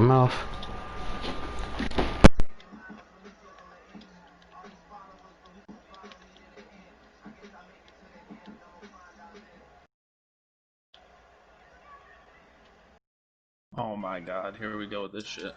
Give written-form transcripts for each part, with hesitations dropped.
mouth. Oh my god, here we go with this shit.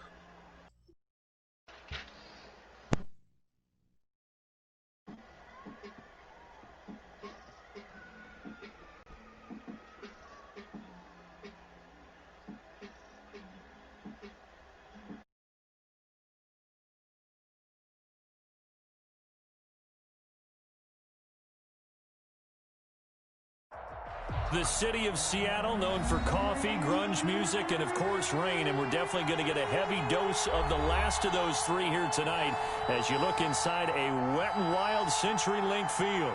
The city of Seattle, known for coffee, grunge music, and, of course, rain. And we're definitely going to get a heavy dose of the last of those three here tonight as you look inside a Wet n Wild CenturyLink field.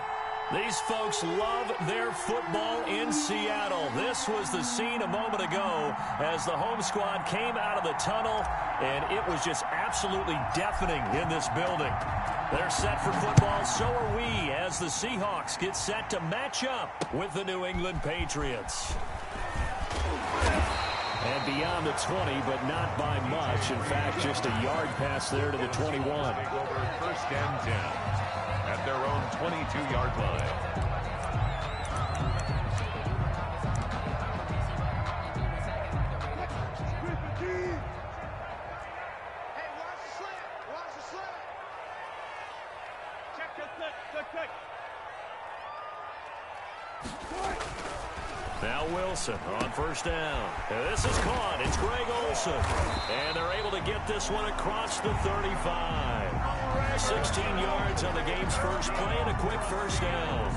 These folks love their football in Seattle. This was the scene a moment ago as the home squad came out of the tunnel, and it was just absolutely deafening in this building. They're set for football, so are we, as the Seahawks get set to match up with the New England Patriots. And beyond the 20, but not by much. In fact, just a yard pass there to the 21. First and 10 at their own 22-yard line. Now Wilson on first down. This is caught. It's Greg Olsen. And they're able to get this one across the 35. 16 yards on the game's first play and a quick first down.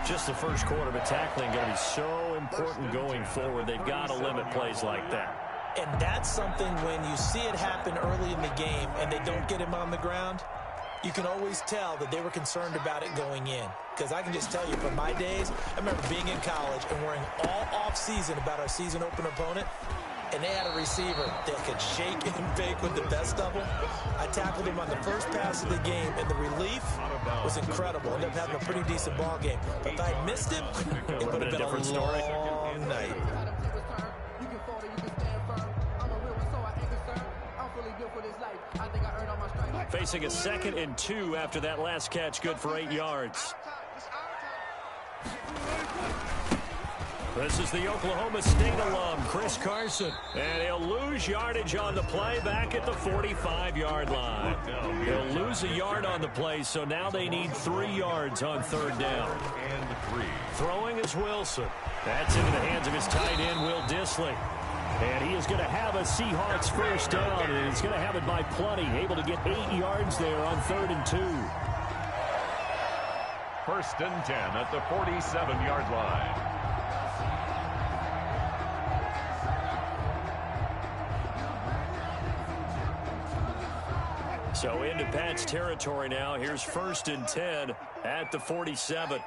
Just the first quarter, but tackling going to be so important going forward. They've got to limit plays like that. And that's something when you see it happen early in the game and they don't get him on the ground, you can always tell that they were concerned about it going in. Because I can just tell you from my days, I remember being in college and worrying all off-season about our season opener opponent, and they had a receiver that could shake and bake with the best of them. I tackled him on the first pass of the game, and the relief was incredible. Ended up having a pretty decent ball game. But if I had missed him, it would have been a different story. Long night. Facing a 2nd and 2 after that last catch, good for 8 yards. This is the Oklahoma State alum, Chris Carson. And he'll lose yardage on the play back at the 45-yard line. He'll lose a yard on the play, so now they need 3 yards on third down. Throwing is Wilson. That's into the hands of his tight end, Will Dissly. And he is going to have a Seahawks first down, and he's going to have it by plenty. Able to get 8 yards there on 3rd and 2. First and 10 at the 47-yard line. So into Pat's territory now. Here's 1st and 10 at the 47.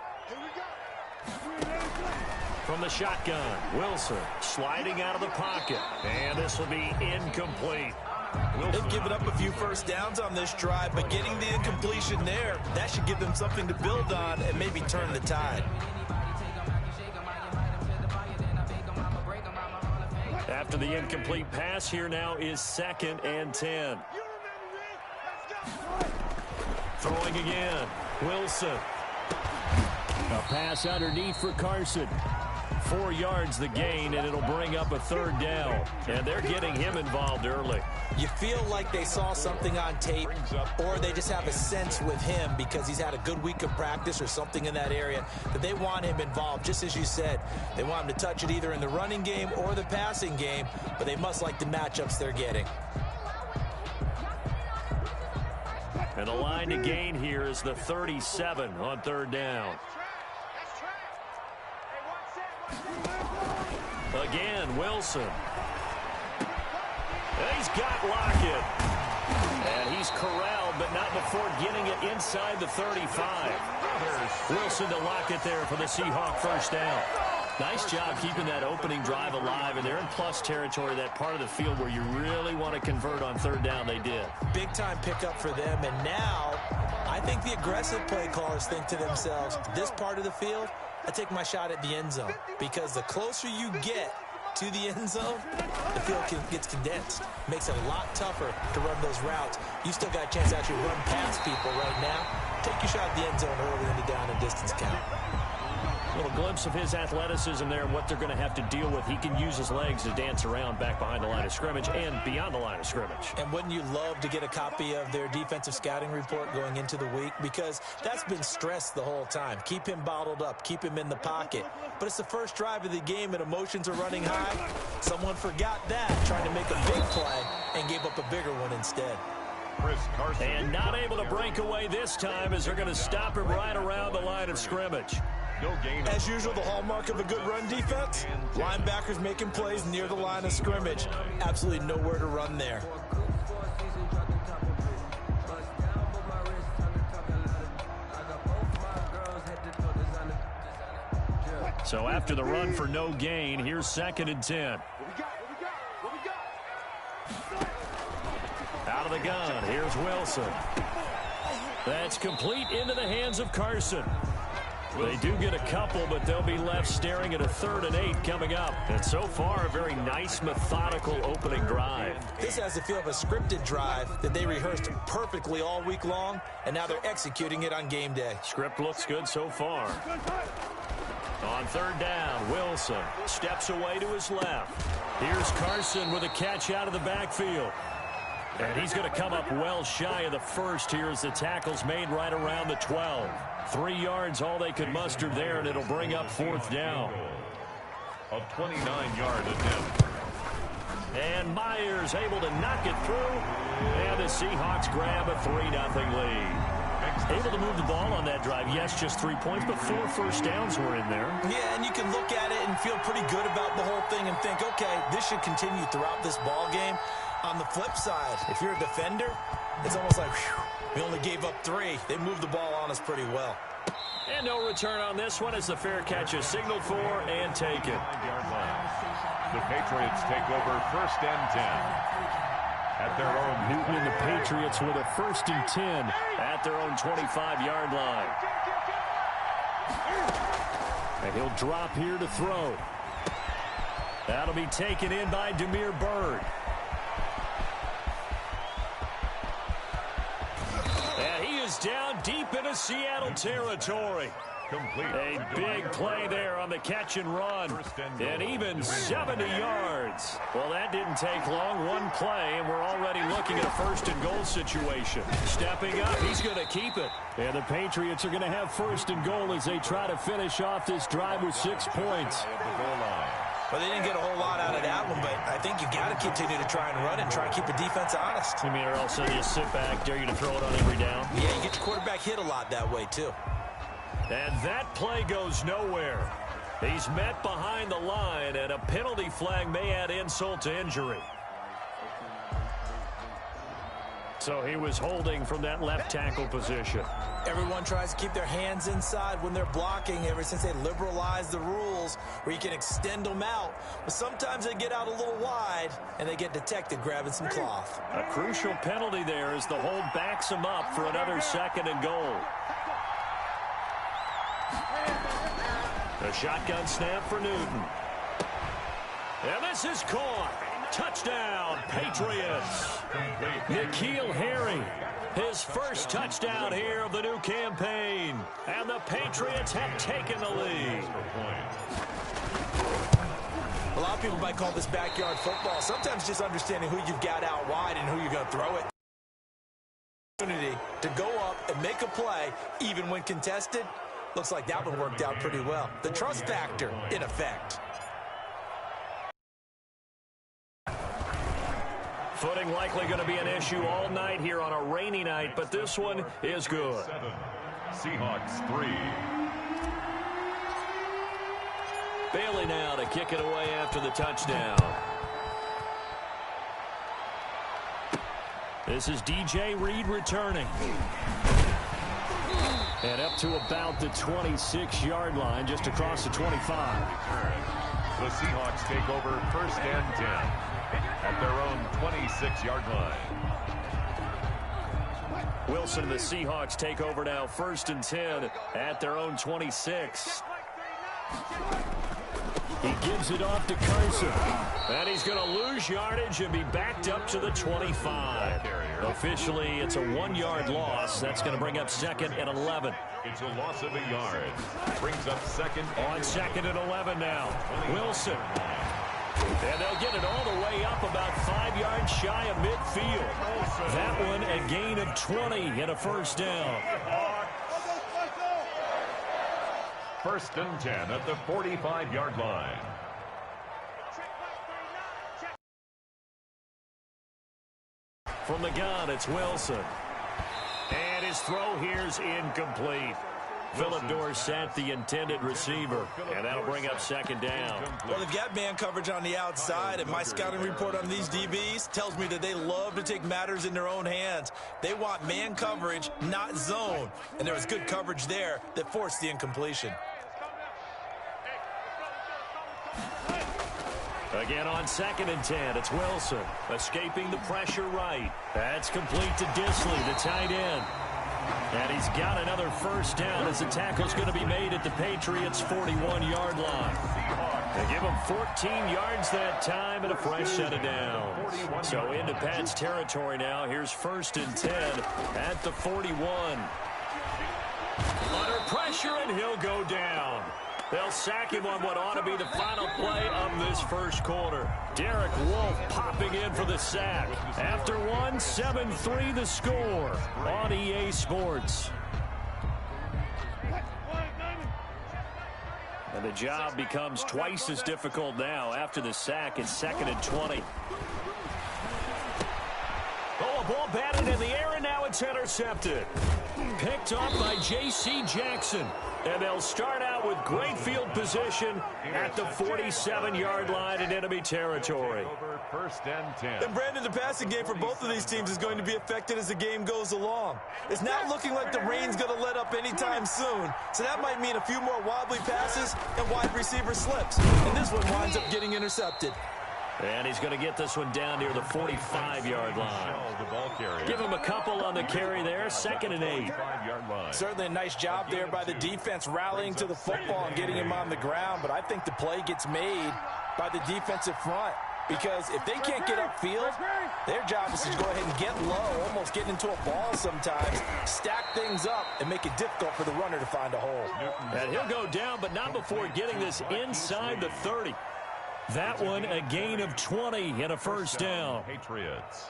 From the shotgun, Wilson sliding out of the pocket. And this will be incomplete. They've given up a few first downs on this drive, but getting the incompletion there, that should give them something to build on and maybe turn the tide. After the incomplete pass, here now is 2nd and 10. Throwing again, Wilson. A pass underneath for Carson. 4 yards the gain, and it'll bring up a 3rd down. And they're getting him involved early. You feel like they saw something on tape, or they just have a sense with him because he's had a good week of practice or something in that area that they want him involved. Just as you said, they want him to touch it either in the running game or the passing game, but they must like the matchups they're getting. And the line to gain here is the 37 on 3rd down. Again, Wilson. And he's got Lockett. And he's corralled, but not before getting it inside the 35. Wilson to Lockett there for the Seahawk first down. Nice job keeping that opening drive alive, and they're in plus territory, that part of the field where you really want to convert on 3rd down. They did. Big-time pickup for them, and now I think the aggressive play callers think to themselves, this part of the field, I take my shot at the end zone, because the closer you get, to the end zone, the field gets condensed. Makes it a lot tougher to run those routes. You still got a chance to actually run past people right now. Take your shot at the end zone early in the down and distance count. A little glimpse of his athleticism there and what they're going to have to deal with. He can use his legs to dance around back behind the line of scrimmage and beyond the line of scrimmage. And wouldn't you love to get a copy of their defensive scouting report going into the week? Because that's been stressed the whole time. Keep him bottled up. Keep him in the pocket. But it's the first drive of the game and emotions are running high. Someone forgot that, trying to make a big play and gave up a bigger one instead. And not able to break away this time as they're going to stop him right around the line of scrimmage. As usual, the hallmark of a good run defense, linebackers making plays near the line of scrimmage. Absolutely nowhere to run there. So after the run for no gain, here's 2nd and 10. Out of the gun, here's Wilson. That's complete into the hands of Carson. They do get a couple, but they'll be left staring at a 3rd and 8 coming up. And so far, a very nice, methodical opening drive. This has the feel of a scripted drive that they rehearsed perfectly all week long, and now they're executing it on game day. Script looks good so far. On 3rd down, Wilson steps away to his left. Here's Carson with a catch out of the backfield. And he's going to come up well shy of the first here as the tackle's made right around the 12. 3 yards, all they could muster there, and it'll bring up 4th down. A 29-yard attempt. And Myers able to knock it through. And the Seahawks grab a 3-0 lead. Able to move the ball on that drive. Yes, just 3 points, but 4 first downs were in there. Yeah, and you can look at it and feel pretty good about the whole thing and think, okay, this should continue throughout this ball game. On the flip side, if you're a defender, it's almost like, whew, we only gave up 3. They moved the ball on us pretty well. And no return on this one as the fair catch is signaled for and taken. The Patriots take over 1st and 10 at their own. Newton and the Patriots with a 1st and 10 at their own 25-yard line. And he'll drop here to throw. That'll be taken in by Damiere Byrd. And he is down deep into Seattle territory. Complete. A big play there on the catch and run. And even 70 yards. Well, that didn't take long. One play, and we're already looking at a 1st and goal situation. Stepping up, he's going to keep it. And the Patriots are going to have 1st and goal as they try to finish off this drive with 6 points. Well, they didn't get a whole lot out of that one, but I think you got to continue to try and run and try and keep the defense honest. I mean, or else they just sit back, dare you to throw it on every down. Yeah, you get your quarterback hit a lot that way, too. And that play goes nowhere. He's met behind the line, and a penalty flag may add insult to injury. So he was holding from that left tackle position. Everyone tries to keep their hands inside when they're blocking ever since they liberalized the rules where you can extend them out. But sometimes they get out a little wide, and they get detected grabbing some cloth. A crucial penalty there as the hold backs him up for another 2nd and goal. The shotgun snap for Newton. And this is caught. Touchdown, Patriots. N'Keal Harry, his first touchdown here of the new campaign. And the Patriots have taken the lead. A lot of people might call this backyard football. Sometimes just understanding who you've got out wide and who you're going to throw it. Opportunity to go up and make a play, even when contested. Looks like that one worked out pretty well. The trust factor, in effect. Footing likely going to be an issue all night here on a rainy night, but this one is good. 7, Seahawks 3. Bailey now to kick it away after the touchdown. This is DJ Reed returning. And up to about the 26-yard line, just across the 25. The Seahawks take over 1st and 10 at their own 26-yard line. Wilson and the Seahawks take over now 1st and 10 at their own 26. He gives it off to Carson. And he's going to lose yardage and be backed up to the 25. Officially, it's a 1-yard loss. That's going to bring up 2nd and 11. It's a loss of a yard. Brings up 2nd. On 2nd and 11 now. Wilson. And they'll get it all the way up about 5 yards shy of midfield. That one a gain of 20 and a first down. 1st and 10 at the 45-yard line. From the gun, it's Wilson. And his throw here's incomplete. Philip Dorsett, the intended receiver. And that'll bring up 2nd down. Well, they've got man coverage on the outside, and my scouting report on these DBs tells me that they love to take matters in their own hands. They want man coverage, not zone. And there was good coverage there that forced the incompletion. Again on 2nd and 10, it's Wilson. Escaping the pressure right. That's complete to Disley, the tight end. And he's got another first down as the tackle's going to be made at the Patriots' 41-yard line. They give him 14 yards that time and a fresh set of downs. So into Pat's territory now. Here's 1st and 10 at the 41. Under pressure, and he'll go down. They'll sack him on what ought to be the final play of this first quarter. Derek Wolfe popping in for the sack. After one, 7-3 the score on EA Sports. And the job becomes twice as difficult now after the sack. It's 2nd and 20. Oh, a ball batted in the air, and now it's intercepted. Picked off by J.C. Jackson. And they'll start out with great field position at the 47-yard line in enemy territory. 1st and 10. And Brandon, the passing game for both of these teams is going to be affected as the game goes along. It's not looking like the rain's going to let up anytime soon. So that might mean a few more wobbly passes and wide receiver slips. And this one winds up getting intercepted. And he's going to get this one down near the 45-yard line. Give him a couple on the carry there. 2nd and 8. Certainly a nice job there by the defense rallying to the football and getting him on the ground. But I think the play gets made by the defensive front. Because if they can't get upfield, their job is to go ahead and get low, almost get into a ball sometimes, stack things up, and make it difficult for the runner to find a hole. And he'll go down, but not before getting this inside the 30. That one a gain of 20 and a first down. Patriots.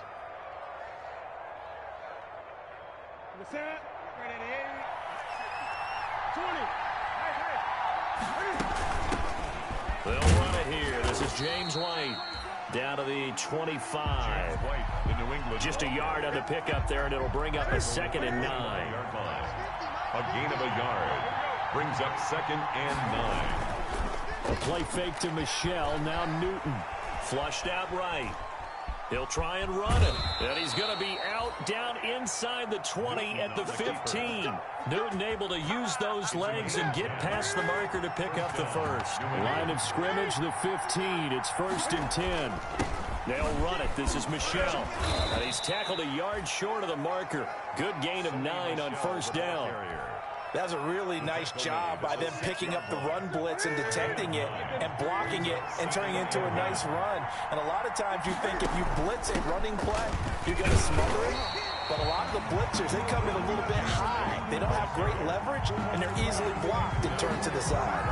They'll run it here. This is James White down to the 25. Just a yard on the pickup there, and it'll bring up a 2nd and 9. A gain of a yard. Brings up 2nd and 9. A play fake to Michelle. Now Newton. Flushed out right. He'll try and run it. And he's going to be out down inside the 20 at the 15. Newton able to use those legs and get past the marker to pick up the first. Line of scrimmage, the 15. It's 1st and 10. They'll run it. This is Michelle. And he's tackled a yard short of the marker. Good gain of 9 on first down. That was a really nice job by them picking up the run blitz and detecting it and blocking it and turning it into a nice run. And a lot of times you think if you blitz a running play, you're going to smother it. But a lot of the blitzers, they come in a little bit high. They don't have great leverage, and they're easily blocked and turned to the side.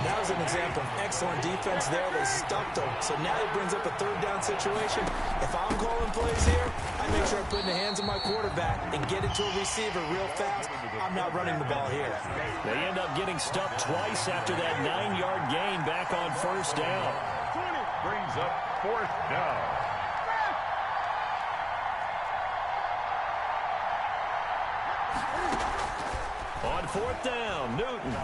That was an example of excellent defense there. They stumped them. So now it brings up a 3rd down situation. If I'm calling plays here, I make sure I put in the hands of my quarterback and get it to a receiver real fast. I'm not running the ball here. They end up getting stumped twice after that 9-yard gain back on first down. Brings up 4th down. On 4th down, Newton.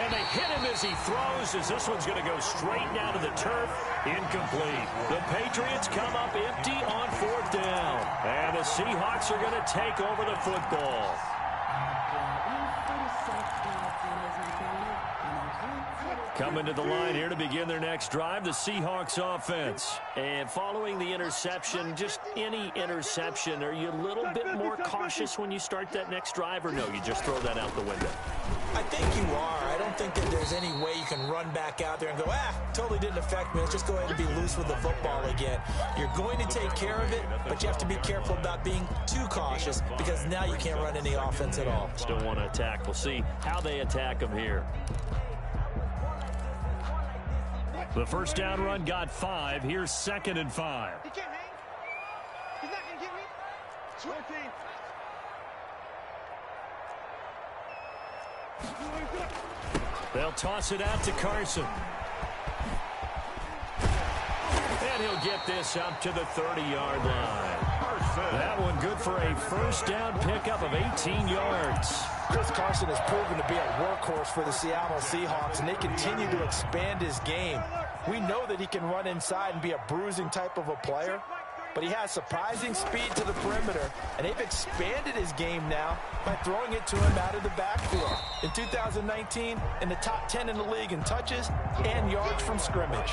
And they hit him as he throws, as this one's going to go straight down to the turf. Incomplete. The Patriots come up empty on 4th down. And the Seahawks are going to take over the football. Coming to the line here to begin their next drive, the Seahawks offense. And following the interception, just any interception, are you a little bit more cautious when you start that next drive, or no, you just throw that out the window? I think you are. I don't think that there's any way you can run back out there and go, totally didn't affect me. Let's just go ahead and be loose with the football again. You're going to take care of it, but you have to be careful about being too cautious because now you can't run any offense at all. Still want to attack. We'll see how they attack them here. The first down run got 5. Here's 2nd and 5. He can't hang. He's not going to get me. 14. They'll toss it out to Carson. And he'll get this up to the 30-yard line. That one good for a first down pickup of 18 yards. Chris Carson has proven to be a workhorse for the Seattle Seahawks, and they continue to expand his game. We know that he can run inside and be a bruising type of a player, but he has surprising speed to the perimeter, and they've expanded his game now by throwing it to him out of the backfield. In 2019, in the top 10 in the league in touches and yards from scrimmage.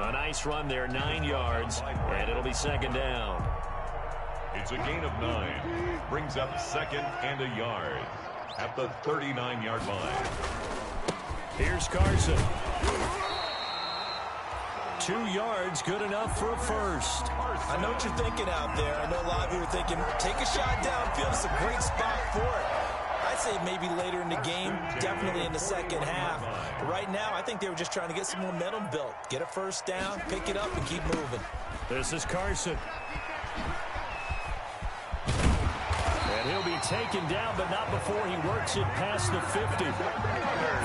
A nice run there, 9 yards, and it'll be 2nd down. It's a gain of 9. Brings up 2nd and a yard at the 39-yard line. Here's Carson. 2 yards, good enough for a first. I know what you're thinking out there. I know a lot of you are thinking, take a shot downfield. It's a great spot for it. I'd say maybe later in the game, definitely in the second half. But right now, I think they were just trying to get some momentum built. Get a first down, pick it up, and keep moving. This is Carson. And he'll be taken down, but not before he works it past the 50.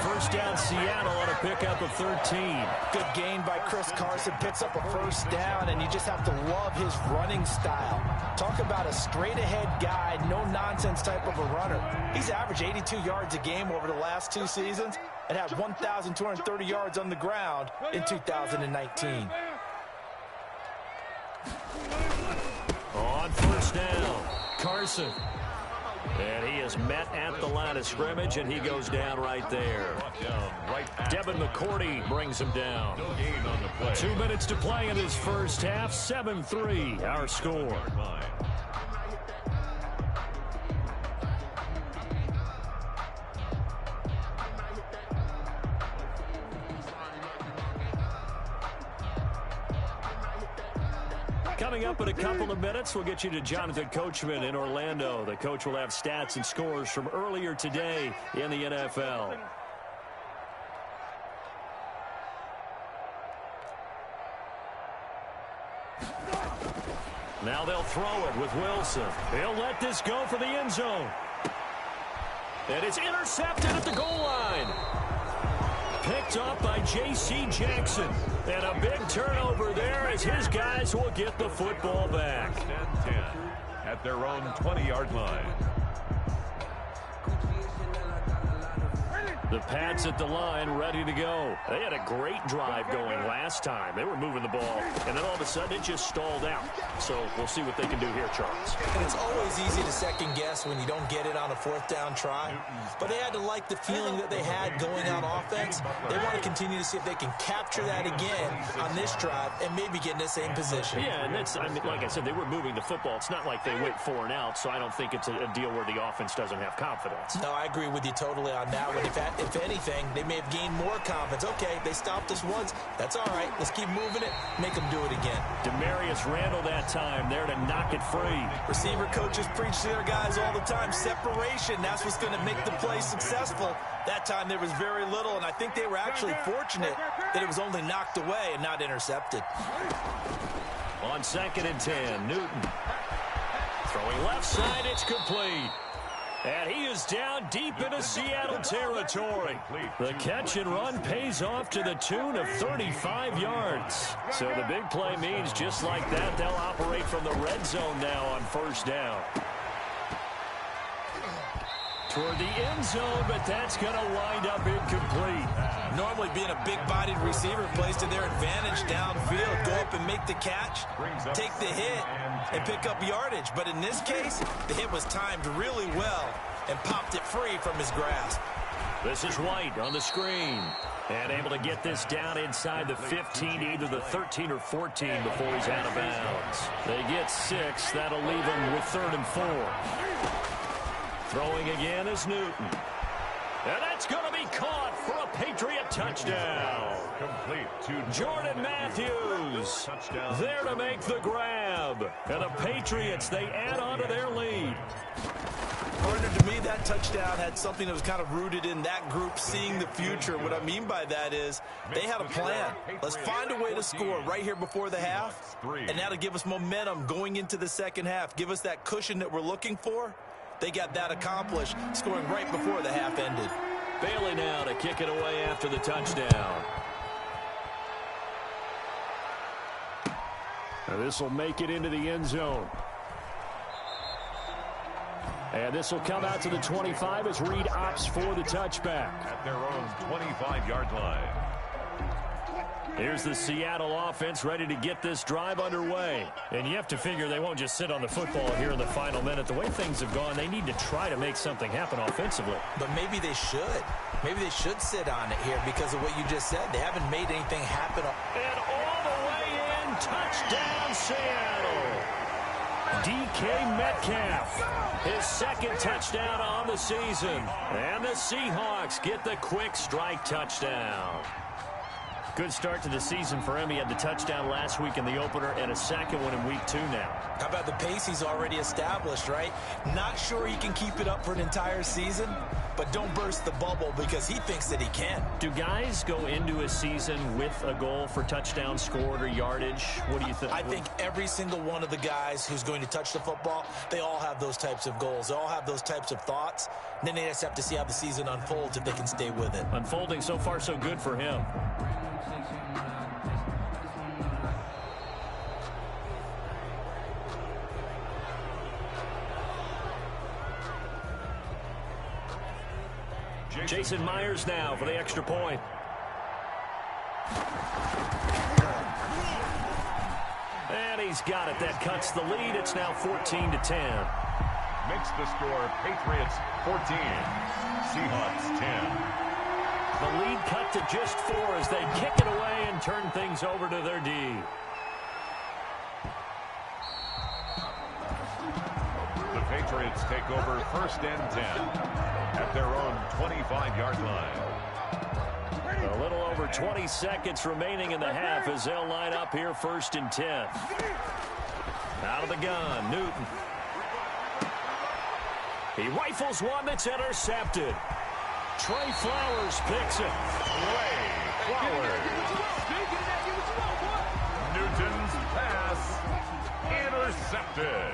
First down, Seattle on a pickup of 13. Good gain by Chris Carson. Picks up a first down, and you just have to love his running style. Talk about a straight-ahead guy, no-nonsense type of a runner. He's averaged 82 yards a game over the last 2 seasons and had 1,230 yards on the ground in 2019. On first down, Carson. And he is met at the line of scrimmage, and he goes down right there. Devin McCourty brings him down. 2 minutes to play in his first half. 7-3, our score. Coming up in a couple of minutes, we'll get you to Jonathan Coachman in Orlando. The coach will have stats and scores from earlier today in the NFL. Now they'll throw it with Wilson. He'll let this go for the end zone. And it's intercepted at the goal line. Picked up by J.C. Jackson. And a big turnover there as his guys will get the football back. 10 at their own 20-yard line. The Pats at the line, ready to go. They had a great drive going last time. They were moving the ball, and then all of a sudden it just stalled out. So we'll see what they can do here, Charles. And it's always easy to second guess when you don't get it on a 4th down try. But they had to like the feeling that they had going on offense. They want to continue to see if they can capture that again on this drive and maybe get in the same position. Yeah, and that's, I mean, like I said, they were moving the football. It's not like they went 4 and out, so I don't think it's a deal where the offense doesn't have confidence. No, I agree with you totally on that one. If anything, they may have gained more confidence. Okay, they stopped us once. That's all right. Let's keep moving it. Make them do it again. Demarius Randall that time there to knock it free. Receiver coaches preach to their guys all the time. Separation, that's what's going to make the play successful. That time there was very little, and I think they were actually fortunate that it was only knocked away and not intercepted. On 2nd and 10, Newton. Throwing left side, it's complete. And he is down deep into Seattle territory. The catch and run pays off to the tune of 35 yards. So the big play means just like that, they'll operate from the red zone now on first down. Toward the end zone, but that's going to wind up incomplete. Normally being a big-bodied receiver plays to their advantage downfield. Go up and make the catch, take the hit, and pick up yardage. But in this case, the hit was timed really well and popped it free from his grasp. This is White on the screen. And able to get this down inside the 15, either the 13 or 14 before he's out of bounds. They get 6. That'll leave them with 3rd and 4. Throwing again is Newton. And that's going to be caught for a Patriot touchdown. Complete to Jordan Matthews there to make the grab. And the Patriots, they add on to their lead. Partner, to me, that touchdown had something that was kind of rooted in that group seeing the future. What I mean by that is they had a plan. Let's find a way to score right here before the half, and that'll give us momentum going into the second half. Give us that cushion that we're looking for. They got that accomplished, scoring right before the half ended. Bailey now to kick it away after the touchdown. This will make it into the end zone. And this will come out to the 25 as Reed opts for the touchback. At their own 25-yard line. Here's the Seattle offense ready to get this drive underway. And you have to figure they won't just sit on the football here in the final minute. The way things have gone, they need to try to make something happen offensively. But maybe they should. Maybe they should sit on it here because of what you just said. They haven't made anything happen. And all the way in, touchdown Seattle. DK Metcalf, his second touchdown on the season. And the Seahawks get the quick strike touchdown. Good start to the season for him. He had the touchdown last week in the opener and a second one in week 2 now. How about the pace he's already established, right? Not sure he can keep it up for an entire season, but don't burst the bubble because he thinks that he can. Do guys go into a season with a goal for touchdown scored or yardage? What do you think? I think every single one of the guys who's going to touch the football, they all have those types of goals. They all have those types of thoughts. And then they just have to see how the season unfolds if they can stay with it. Unfolding so far so good for him. Jason Myers now for the extra point. And he's got it. That cuts the lead. It's now 14-10. Makes the score Patriots 14, Seahawks 10. The lead cut to just 4 as they kick it away and turn things over to their D. The Patriots take over 1st and 10 at their own 25-yard line. A little over 20 seconds remaining in the half as they'll line up here 1st and 10. Out of the gun, Newton. He rifles one that's intercepted. Trey Flowers picks it. Trey Flowers. Newton's pass intercepted.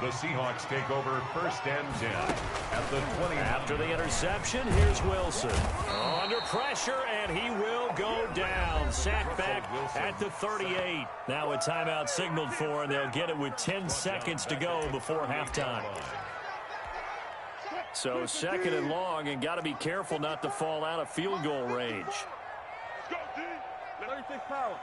The Seahawks take over 1st and 10 at the 20. After the interception, here's Wilson. Under pressure, and he will go down. Sacked back at the 38. Now a timeout signaled for, and they'll get it with 10 seconds to go before halftime. So 2nd and long, and got to be careful not to fall out of field goal range. 36 power.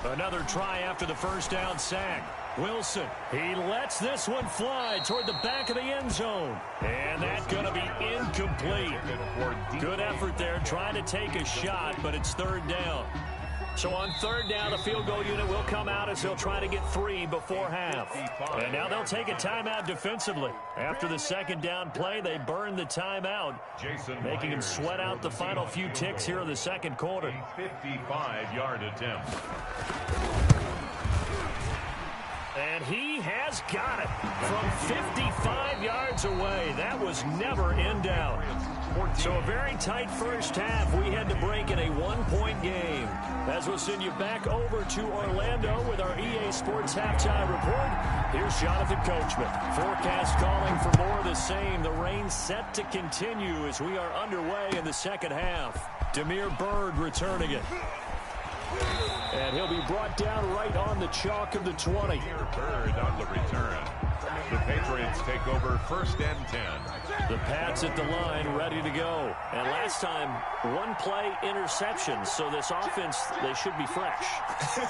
Another try after the 1st down sack. Wilson, he lets this one fly toward the back of the end zone. And that's going to be incomplete. Good effort there, trying to take a shot, but it's 3rd down. So on 3rd down, the field goal unit will come out as they'll try to get 3 before half. And now they'll take a timeout defensively. After the 2nd down play, they burn the timeout, making him sweat out the final few ticks here in the 2nd quarter. 55-yard attempt. And he has got it from 55 yards away. That was never in doubt. So a very tight 1st half. We had to break in a 1-point game. As we'll send you back over to Orlando with our EA Sports Halftime Report, here's Jonathan Coachman. Forecast calling for more of the same. The rain set to continue as we are underway in the 2nd half. Demir Byrd returning it. And he'll be brought down right on the chalk of the 20. Byrd on the return. The Patriots take over 1st and 10. The Pats at the line ready to go. And last time, 1-play interception. So this offense, they should be fresh.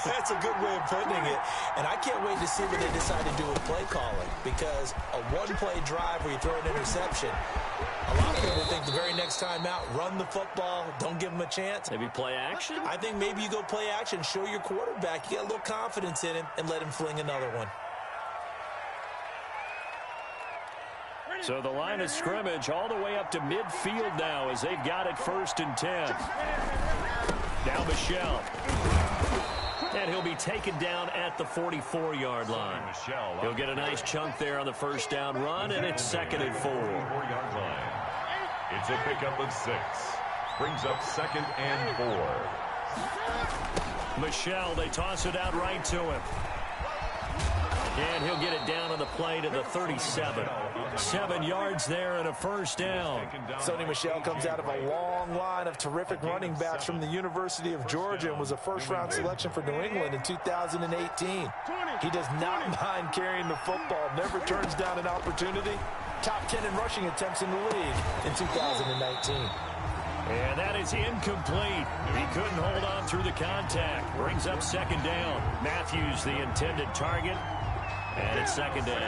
That's a good way of putting it. And I can't wait to see what they decide to do with play calling. Because a 1-play drive where you throw an interception, a lot of people think the very next time out, run the football, don't give them a chance. Maybe play action? I think maybe you go play action, show your quarterback, you got a little confidence in him, and let him fling another one. So the line of scrimmage all the way up to midfield now as they've got it 1st and 10. Now Michelle. And he'll be taken down at the 44-yard line. He'll get a nice chunk there on the 1st down run, and it's 2nd and 4. It's a pickup of 6. Brings up 2nd and 4. Michelle, they toss it out right to him. And he'll get it down on the play to the 37. 7 yards there and a 1st down. Sony Michel comes out of a long line of terrific running backs from the University of Georgia and was a first-round selection for New England in 2018. He does not mind carrying the football, never turns down an opportunity. Top 10 in rushing attempts in the league in 2019. And that is incomplete. He couldn't hold on through the contact. Brings up 2nd down. Matthews, the intended target. And it's 2nd down.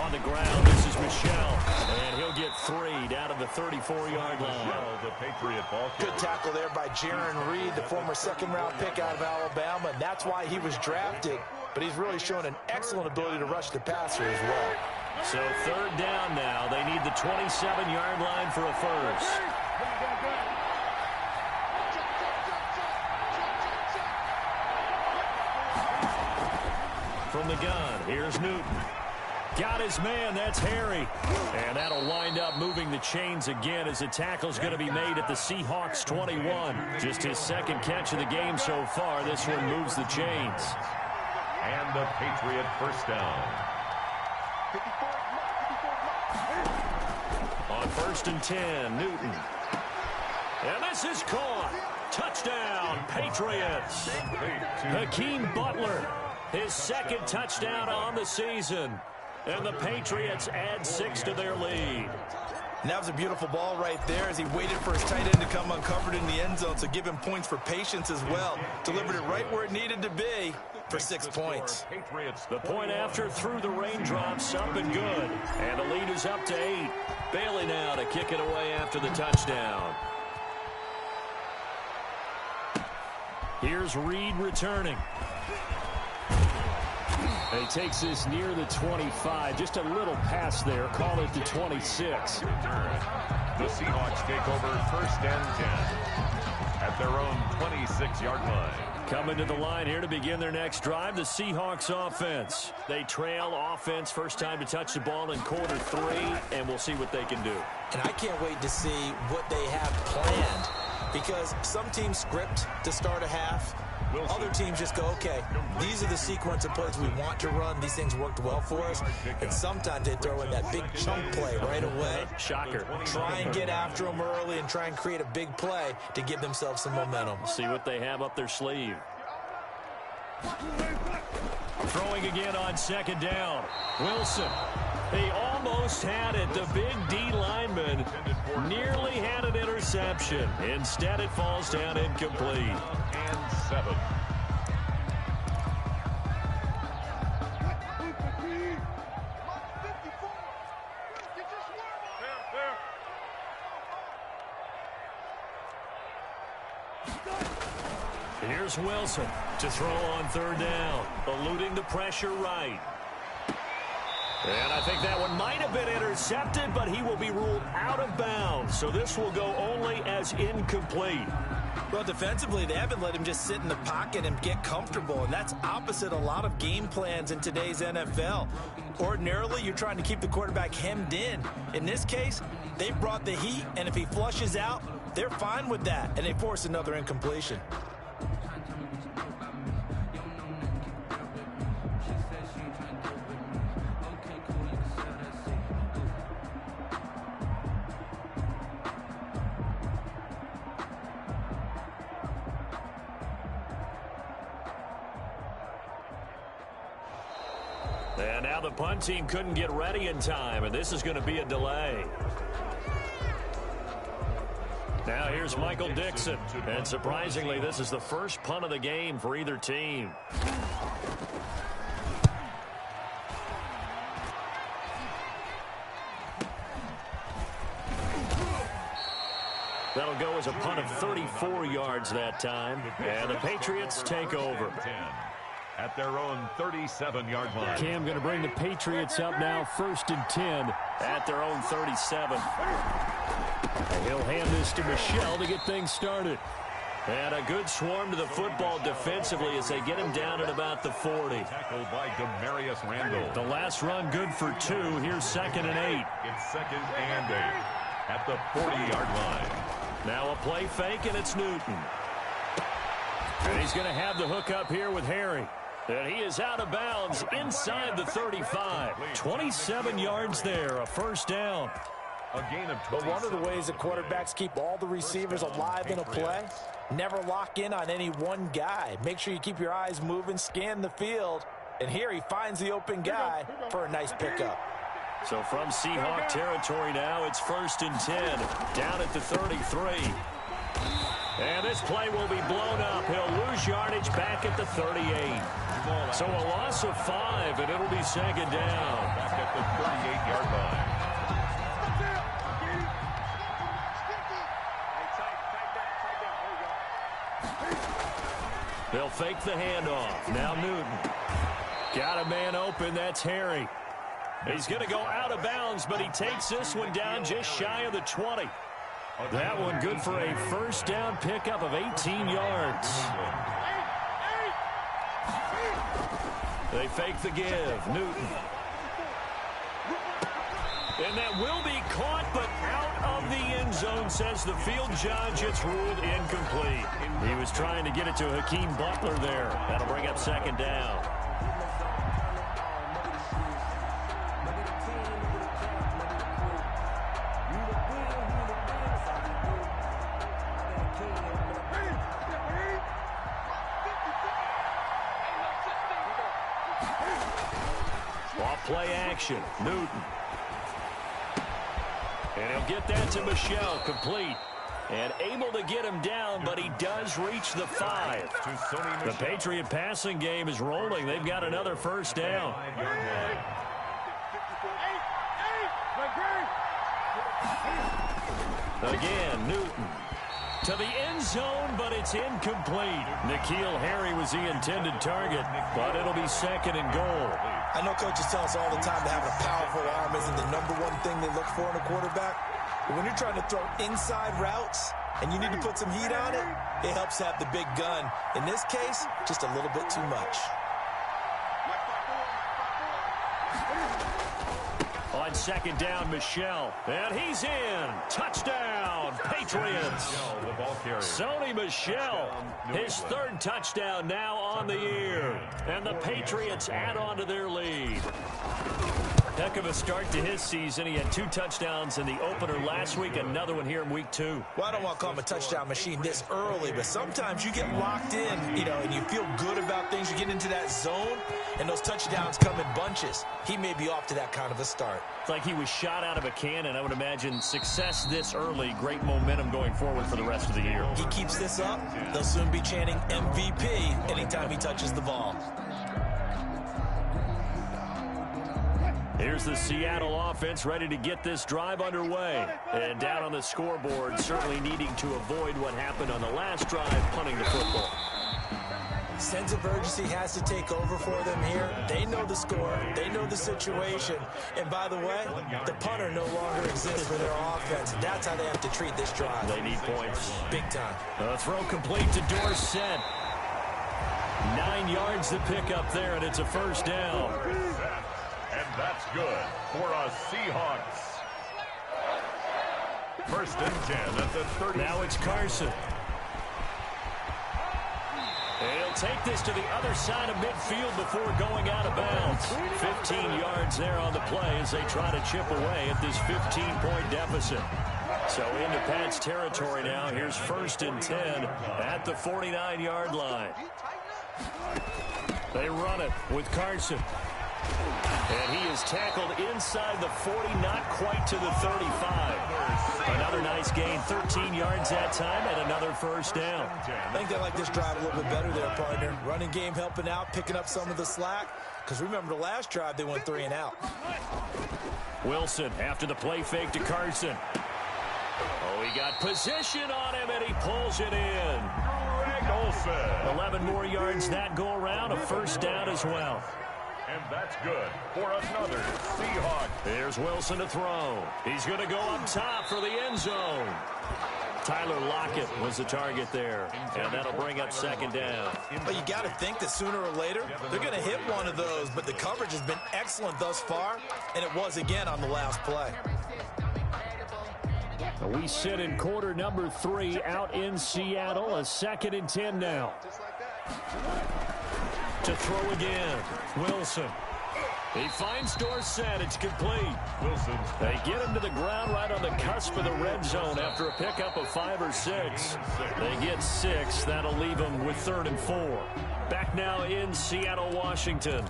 On the ground, this is Michelle. And he'll get 3 down to the 34-yard line. The Patriot ball carrier. Good tackle there by Jaron Reed, the former 2nd-round pick out of Alabama. And that's why he was drafted. But he's really shown an excellent ability to rush the passer as well. So 3rd down now. They need the 27-yard line for a 1st. From the gun, here's Newton. Got his man, that's Harry. And that'll wind up moving the chains again as the tackle's going to be made at the Seahawks 21. Just his 2nd catch of the game so far. This one moves the chains. And the Patriot 1st down. On 1st and 10, Newton. And this is caught. Touchdown, Patriots. Hakeem Butler, his 2nd touchdown on the season. And the Patriots add 6 to their lead. And that was a beautiful ball right there as he waited for his tight end to come uncovered in the end zone, so give him points for patience as well. Delivered it right where it needed to be for 6 points. The point after through the raindrops, up and good. And the lead is up to 8. Bailey now to kick it away after the touchdown. Here's Reed returning. He takes this near the 25. Just a little pass there. Call it the 26. The Seahawks take over 1st and 10 at their own 26-yard line. Coming to the line here to begin their next drive, the Seahawks offense. They trail offense, first time to touch the ball in quarter 3, and we'll see what they can do. And I can't wait to see what they have planned, because some teams script to start a half. Other teams just go, okay, these are the sequence of plays we want to run. These things worked well for us. And sometimes they throw in that big chunk play right away. Shocker. Try and get after them early and try and create a big play to give themselves some momentum. See what they have up their sleeve. Throwing again on 2nd down. Wilson. He almost had it. The big D lineman nearly had an interception. Instead, it falls down incomplete. And 7. Here's Wilson to throw on 3rd down. Eluding the pressure right. And I think that one might have been intercepted, but he will be ruled out of bounds. So this will go only as incomplete. Well, defensively, they haven't let him just sit in the pocket and get comfortable, and that's opposite a lot of game plans in today's NFL. Ordinarily, you're trying to keep the quarterback hemmed in. In this case, they brought the heat, and if he flushes out, they're fine with that, and they force another incompletion. And now the punt team couldn't get ready in time, and this is going to be a delay. Now here's Michael Dixon, and surprisingly, this is the first punt of the game for either team. That'll go as a punt of 34 yards that time, and the Patriots take over. at their own 37-yard line. Cam going to bring the Patriots up now, 1st and 10 at their own 37. And he'll hand this to Michel to get things started. And a good swarm to the football defensively as they get him down at about the 40. Tackled by Demarius Randall. The last run good for 2. Here's 2nd and 8. It's 2nd and 8 at the 40-yard line. Now a play fake, and it's Newton. And he's going to have the hook up here with Harry. And he is out of bounds inside the 35. 27 yards there, a 1st down. A gain of 27. But one of the ways the quarterbacks keep all the receivers alive in a play, never lock in on any one guy. Make sure you keep your eyes moving, scan the field. And here he finds the open guy for a nice pickup. So from Seahawk territory now, it's 1st and 10, down at the 33. And this play will be blown up. He'll lose yardage back at the 38. So a loss of 5, and it'll be 2nd down. Back at the 38-yard line. They'll fake the handoff. Now Newton. Got a man open. That's Harry. He's going to go out of bounds, but he takes this one down just shy of the 20. That one good for a 1st down pickup of 18 yards. They fake the give. Newton. And that will be caught, but out of the end zone, says the field judge. It's ruled incomplete. He was trying to get it to Hakeem Butler there. That'll bring up 2nd down. Off play action. Newton. And he'll get that to Michel, complete. And able to get him down, but he does reach the 5. The Patriot passing game is rolling. They've got another 1st down. Again, Newton. To the end zone, but it's incomplete. N'Keal Harry was the intended target, but it'll be 2nd and goal. I know coaches tell us all the time that having a powerful arm isn't the #1 thing they look for in a quarterback. But when you're trying to throw inside routes and you need to put some heat on it, it helps have the big gun. In this case, just a little bit too much. On 2nd down, Michel. And he's in. Touchdown, Patriots. Sony Michel, his 3rd touchdown now on the year. And the Patriots add on to their lead. Heck of a start to his season. He had 2 touchdowns in the opener last week, another one here in week 2. Well, I don't want to call him a touchdown machine this early, but sometimes you get locked in, and you feel good about things. You get into that zone, and those touchdowns come in bunches. He may be off to that kind of a start. It's like he was shot out of a cannon. I would imagine success this early, great momentum going forward for the rest of the year. He keeps this up, they'll soon be chanting MVP anytime he touches the ball. Here's the Seattle offense ready to get this drive underway. And down on the scoreboard, certainly needing to avoid what happened on the last drive, punting the football. Sense of urgency has to take over for them here. They know the score. They know the situation. And by the way, the punter no longer exists for their offense. That's how they have to treat this drive. They need points. Big time. A throw complete to Dorsett. 9 yards to pick up there, and it's a 1st down. And that's good for us Seahawks. 1st and 10 at the 30. Now it's Carson. And he'll take this to the other side of midfield before going out of bounds. 15 yards there on the play as they try to chip away at this 15-point deficit. So into Pat's territory now. Here's 1st and 10 at the 49-yard line. They run it with Carson. And he is tackled inside the 40, not quite to the 35. Another nice gain, 13 yards that time, and another 1st down. I think they like this drive a little bit better there, partner. Running game helping out, picking up some of the slack. Because remember the last drive, they went 3 and out. Wilson after the play fake to Carson. Oh, he got position on him, and he pulls it in. Wilson. 11 more yards that go around, a first down as well. And that's good for another Seahawks. Here's Wilson to throw. He's going to go up top for the end zone. Tyler Lockett was the target there, and that'll bring up second down. Well, you got to think that sooner or later they're going to hit one of those, but the coverage has been excellent thus far, and it was again on the last play. We sit in quarter number 3 out in Seattle, a 2nd and 10 now. To throw again, Wilson. He finds Dorsett. It's complete. Wilson. They get him to the ground right on the cusp of the red zone after a pickup of 5 or 6. They get 6. That'll leave them with 3rd and 4. Back now in Seattle, Washington.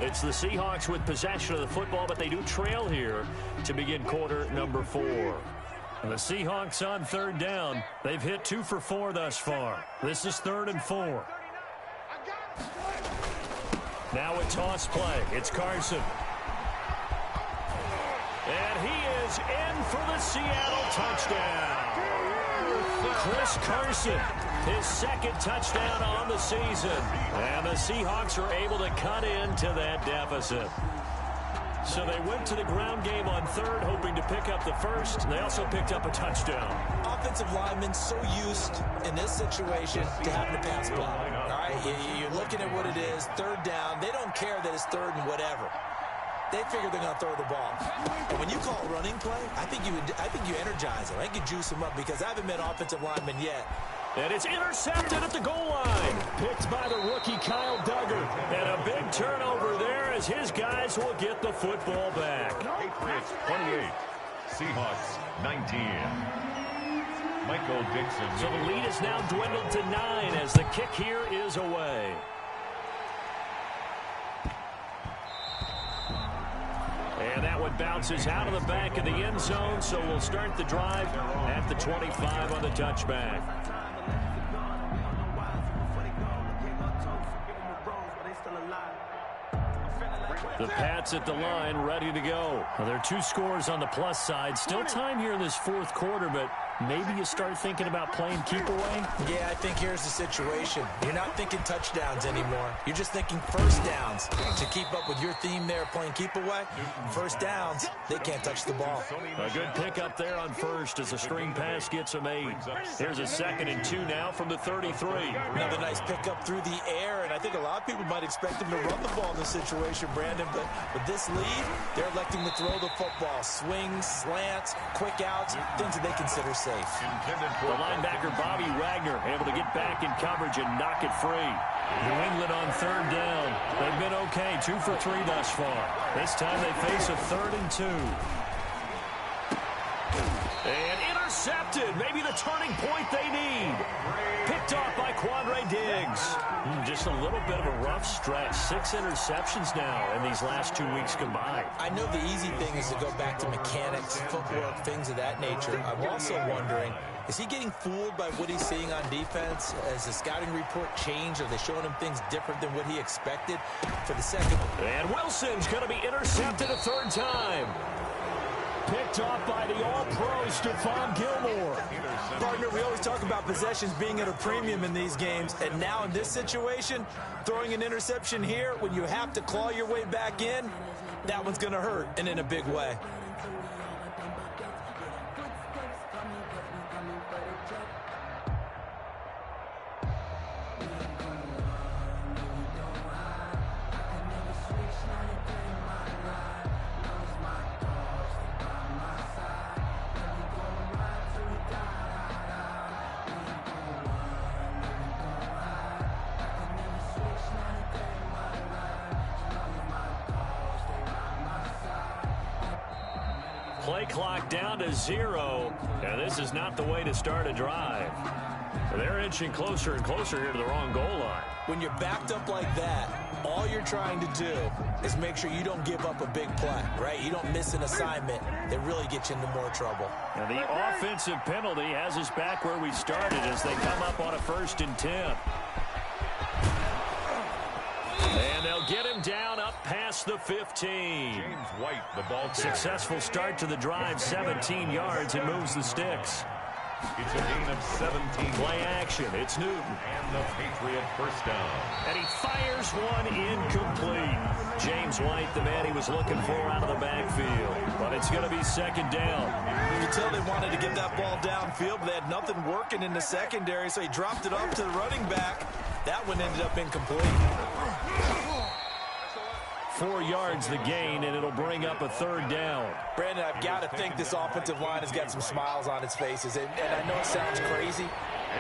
It's the Seahawks with possession of the football, but they do trail here to begin quarter number 4. And the Seahawks on 3rd down. They've hit 2 for 4 thus far. This is 3rd and 4. Now a toss play. It's Carson. And he is in for the Seattle touchdown. Chris Carson, his 2nd touchdown on the season. And the Seahawks are able to cut into that deficit. So they went to the ground game on 3rd, hoping to pick up the 1st. They also picked up a touchdown. Offensive linemen so used in this situation to having to pass block. All right, you're looking at what it is, 3rd down. They don't care that it's 3rd and whatever. They figure they're going to throw the ball. And when you call a running play, I think you energize them. I think you juice them up because I haven't met offensive linemen yet. And it's intercepted at the goal line. Picked by the rookie Kyle Duggar. And a big turnover there as his guys will get the football back. Patriots 28, Seahawks 19. Michael Dixon. So the lead is now dwindled to 9 as the kick here is away. And that one bounces out of the back of the end zone, so we'll start the drive at the 25 on the touchback. The Pats at the line, ready to go. Well, there are 2 scores on the plus side. Still time here in this 4th quarter, but maybe you start thinking about playing keep away? Yeah, I think here's the situation. You're not thinking touchdowns anymore. You're just thinking first downs. To keep up with your theme there, playing keep away, first downs, they can't touch the ball. A good pickup there on 1st as the screen pass gets a made. Here's a 2nd and 2 now from the 33. Another nice pickup through the air, and I think a lot of people might expect them to run the ball in this situation, Brandon, but with this lead, they're electing to throw the football. Swings, slants, quick outs, things that they consider safe. The linebacker Bobby Wagner able to get back in coverage and knock it free. New England on 3rd down. They've been okay, 2 for 3 thus far. This time they face a 3rd and 2. And intercepted. Maybe the turning point they need. Picked off by Quandre Diggs. Just a little bit of a rough stretch. 6 interceptions now in these last 2 weeks combined. I know the easy thing is to go back to mechanics, footwork, things of that nature. I'm also wondering, is he getting fooled by what he's seeing on defense? Has the scouting report changed? Are they showing him things different than what he expected for the second? And Wilson's going to be intercepted a 3rd time. Picked off by the All-Pro Stephon Gilmore. Partner, we always talk about possessions being at a premium in these games, and now in this situation, throwing an interception here when you have to claw your way back in, that one's going to hurt, and in a big way. Play clock down to 0, and this is not the way to start a drive. They're inching closer and closer here to the wrong goal line. When you're backed up like that, all you're trying to do is make sure you don't give up a big play, right? You don't miss an assignment that really gets you into more trouble. And the offensive penalty has us back where we started as they come up on a 1st and 10. And they'll get him down up past the 15. James White, the ball carrier. Successful start to the drive, 17 yards, and moves the sticks. It's a gain of 17. Play action. It's Newton. And the Patriot first down. And he fires one incomplete. James White, the man he was looking for out of the backfield. But it's going to be second down. You can tell they wanted to get that ball downfield, but they had nothing working in the secondary, so he dropped it up to the running back. That one ended up incomplete. 4 yards the gain, and it'll bring up a third down. Brandon, I've got to think this offensive line has got some smiles on its faces. And I know it sounds crazy,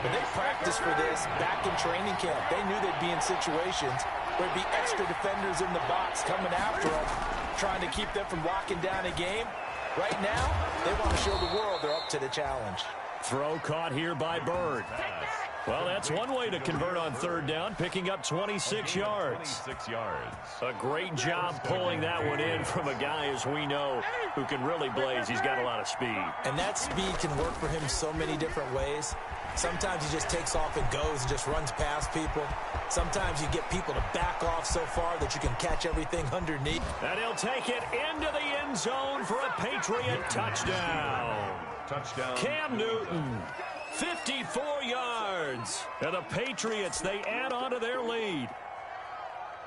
but they practiced for this back in training camp. They knew they'd be in situations where there'd be extra defenders in the box coming after them, trying to keep them from locking down a game. Right now, they want to show the world they're up to the challenge. Throw caught here by Bird. Well, that's one way to convert on third down, picking up 26 yards. 26 yards. A great job pulling that one in from a guy, as we know, who can really blaze. He's got a lot of speed. And that speed can work for him so many different ways. Sometimes he just takes off and goes and just runs past people. Sometimes you get people to back off so far that you can catch everything underneath. And he'll take it into the end zone for a Patriot touchdown. Touchdown. Cam Newton, 54 yards. And the Patriots, they add on to their lead.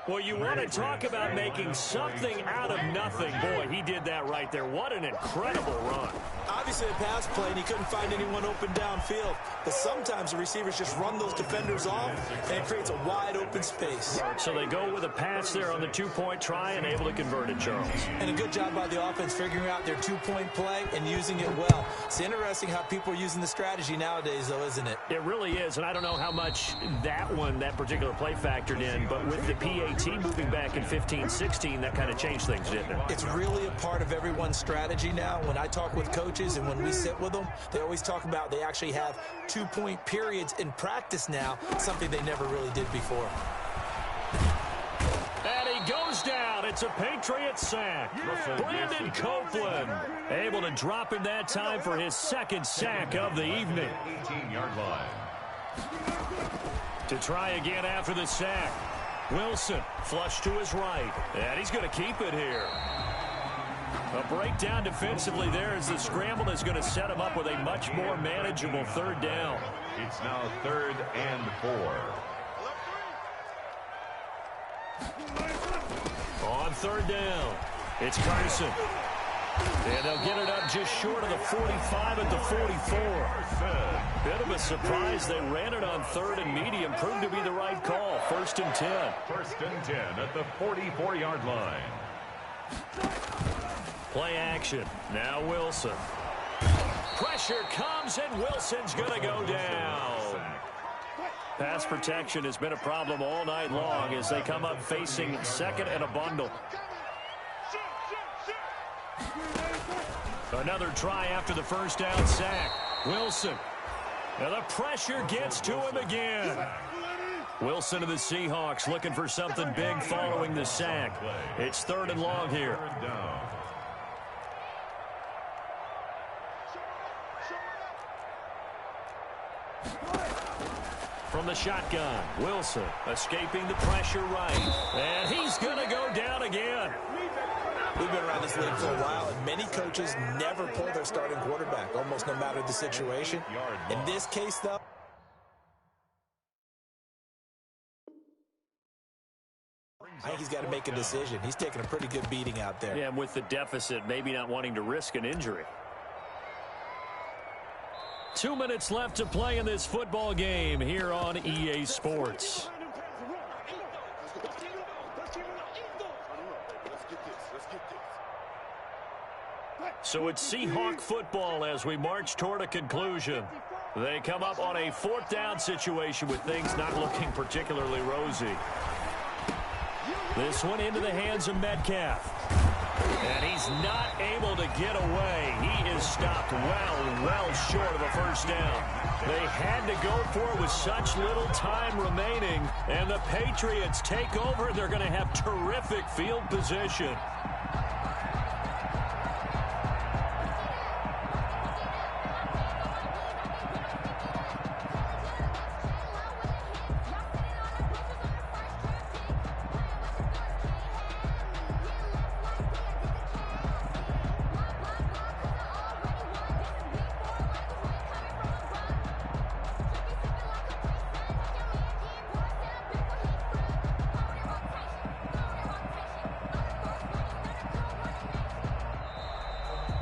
Well, you want to talk about making something out of nothing. Boy, he did that right there. What an incredible run. Obviously a pass play, and he couldn't find anyone open downfield. But sometimes the receivers just run those defenders off, and it creates a wide open space. So they go with a pass there on the two-point try and able to convert it, Charles. And a good job by the offense figuring out their two-point play and using it well. It's interesting how people are using the strategy nowadays, though, isn't it? It really is, and I don't know how much that particular play factored in, but with the PAT moving back in 15-16, that kind of changed things, didn't it? It's really a part of everyone's strategy now. When I talk with coaches and when we sit with them, they always talk about they actually have two-point periods in practice now, something they never really did before. And he goes down. It's a Patriot sack. Brandon Copeland able to drop him that time for his second sack of the evening. 18-yard line. To try again after the sack. Wilson flush to his right. And he's going to keep it here. A breakdown defensively there as the scramble is going to set him up with a much more manageable third down. It's now 3rd and 4. On third down, it's Carson. And they'll get it up just short of the 45 at the 44. Bit of a surprise. They ran it on 3rd and medium. Proved to be the right call. 1st and 10. 1st and 10 at the 44-yard line. Play action. Now Wilson. Pressure comes, and Wilson's going to go down. Pass protection has been a problem all night long as they come up facing 2nd and a bundle. Another try after the first down sack. Wilson. And the pressure gets to him again. Wilson of the Seahawks looking for something big following the sack. It's 3rd and long here. From the shotgun, Wilson escaping the pressure right. And he's going to go down again. We've been around this league for a while, and many coaches never pull their starting quarterback, almost no matter the situation. In this case, though, I think he's got to make a decision. He's taking a pretty good beating out there. Yeah, and with the deficit, maybe not wanting to risk an injury. 2 minutes left to play in this football game here on EA Sports. So it's Seahawk football as we march toward a conclusion. They come up on a 4th down situation with things not looking particularly rosy. This one into the hands of Metcalf. And he's not able to get away. He is stopped well short of a first down. They had to go for it with such little time remaining. And the Patriots take over. They're going to have terrific field position.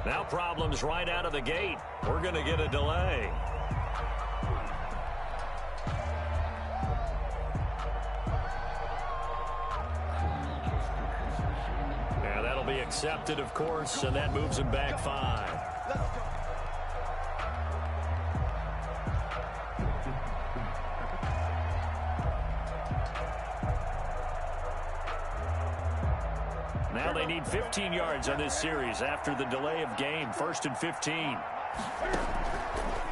Now problems right out of the gate. We're going to get a delay. Yeah, that'll be accepted, of course, and that moves him back 5. Now they need 15 yards on this series after the delay of game. 1st and 15.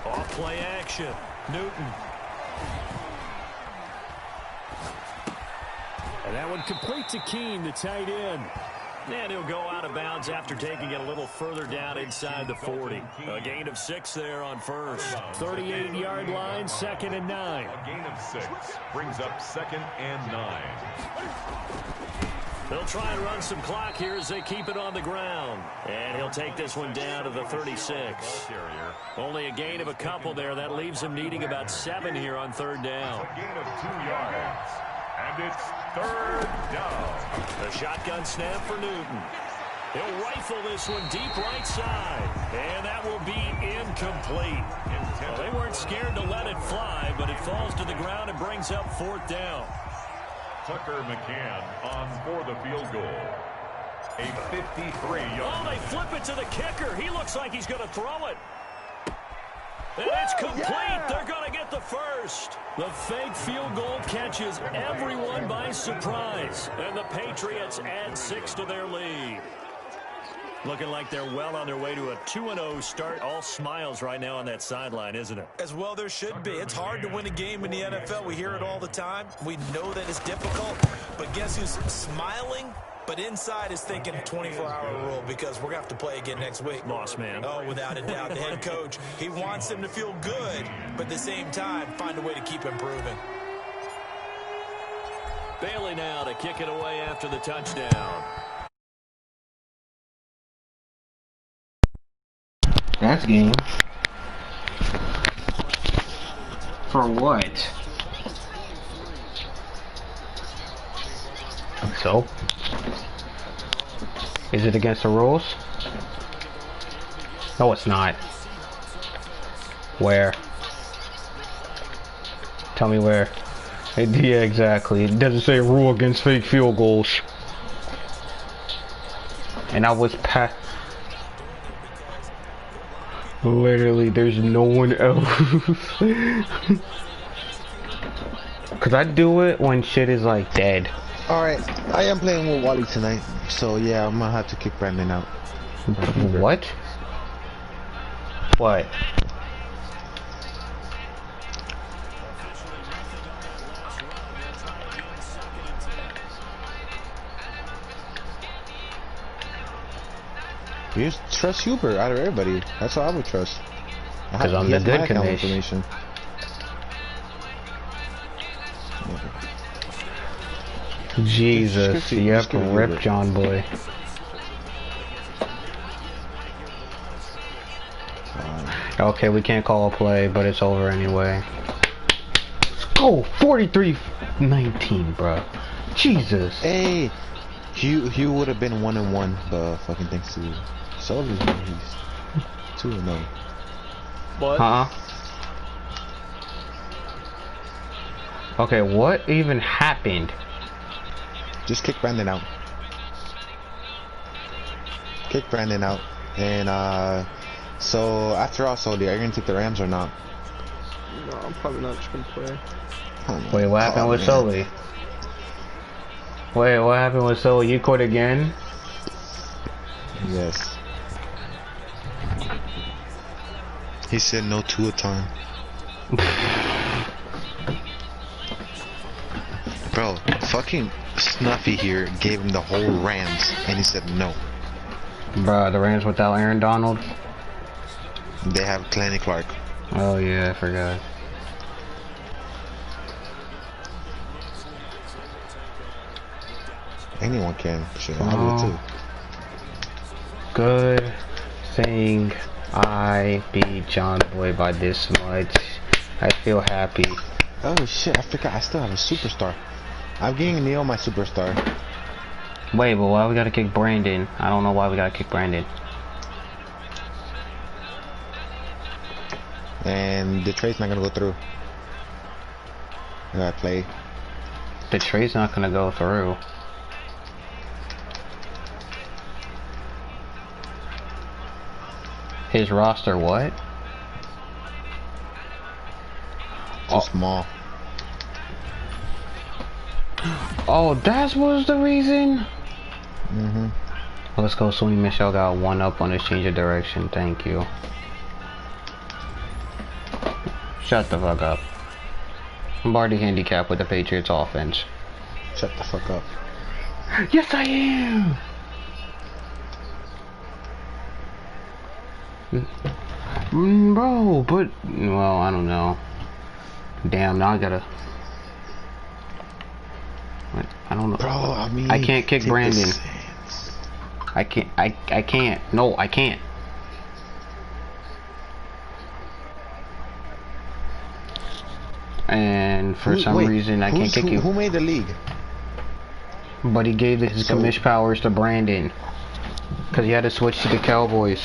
Off play action. Newton. And that one complete to Keene, the tight end. And he'll go out of bounds after taking it a little further down inside the 40. A gain of 6 there on first. 38-yard line, 2nd and 9. A gain of 6 brings up 2nd and 9. They'll try and run some clock here as they keep it on the ground. And he'll take this one down to the 36. Only a gain of a couple there. That leaves him needing about 7 here on 3rd down. A gain of 2 yards. And it's 3rd down. The shotgun snap for Newton. He'll rifle this one deep right side. And that will be incomplete. Well, they weren't scared to let it fly, but it falls to the ground and brings up 4th down. Tucker McCann on for the field goal. A 53-yard. Oh, they flip it to the kicker. He looks like he's going to throw it. And it's complete. Yeah. They're going to get the first. The fake field goal catches everyone by surprise. And the Patriots add 6 to their lead. Looking like they're well on their way to a 2-0 start. All smiles right now on that sideline, isn't it? As well there should be. It's hard to win a game in the NFL. We hear it all the time. We know that it's difficult. But guess who's smiling? But inside is thinking 24-hour rule because we're going to have to play again next week. Lost man. Oh, without a doubt. The head coach, he wants him to feel good, but at the same time, find a way to keep improving. Bailey now to kick it away after the touchdown. That's game. For what? So? Is it against the rules? No, it's not. Where? Tell me where. Yeah, exactly. It doesn't say rule against fake field goals. And I was literally, there's no one else. Cause I do it when shit is like dead. Alright, I am playing with Wally tonight, so yeah, I'm gonna have to kick Brandon out. What? What? You just trust Hubert out of everybody. That's what I would trust. Because I'm the good information. Jesus, yep, rip John Boy. Okay, we can't call a play, but it's over anyway. Oh, 43-19, bro. Jesus. Hey, Hugh would have been 1-1, but fucking thanks to Sullivan, he's 2-0. What? Okay, what even happened? Just kick Brandon out. Kick Brandon out. And, so, after all, Soli, are you going to take the Rams or not? No, I'm probably not just going to play. Wait, what happened with Soli? Wait, what happened with Soli? You quit again? Yes. He said no to a time. Bro, fucking Snuffy here gave him the whole Rams, and he said no. Bruh, the Rams without Aaron Donald? They have Clanny Clark. Oh yeah, I forgot. Anyone can. Shit, I would too. Good thing I beat John Boy by this much. I feel happy. Oh shit, I forgot. I still have a superstar. I'm getting Neil my superstar. Wait, but why we gotta kick Brandon? I don't know why we gotta kick Brandon. And the trade's not gonna go through. I gotta play. The trade's not gonna go through. His roster what? Too small. Oh, that was the reason? Mm-hmm. Let's go. Sony Michelle got one up on his change of direction. Thank you. Shut the fuck up. I'm already handicapped with the Patriots offense. Shut the fuck up. Yes, I am! Bro, but... Well, I don't know. Damn, now I gotta... I don't know. Bro, I mean... I can't kick Brandon. I can't. No, I can't. And for some reason, I can't kick you. Who made the league? But he gave his commish powers to Brandon. Because he had to switch to the Cowboys.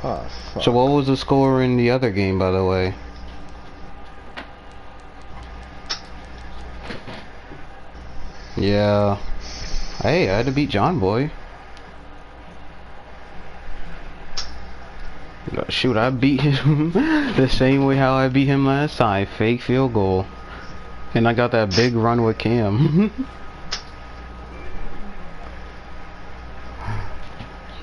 Oh, fuck. So what was the score in the other game, by the way? Yeah. Hey, I had to beat John Boy. Shoot, I beat him the same way how I beat him last time. Fake field goal. And I got that big run with Cam.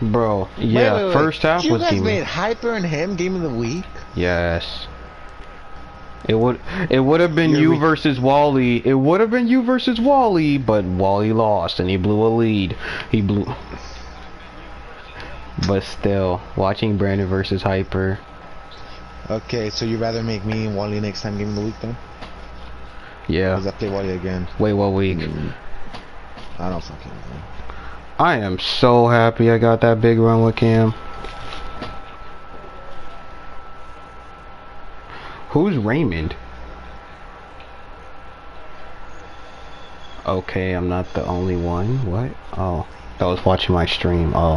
Bro, yeah, wait. First half was you guys made Hyper and him game of the week? Yes. It would have been you versus Wally. It would have been you versus Wally, but Wally lost and he blew a lead. He blew. But still, watching Brandon versus Hyper. Okay, so you'd rather make me and Wally next time game of the week then? Yeah. Because I play Wally again. Wait, what week? I don't fucking know. I am so happy I got that big run with Cam. Who's Raymond? Okay, I'm not the only one. What? Oh, I was watching my stream. Oh.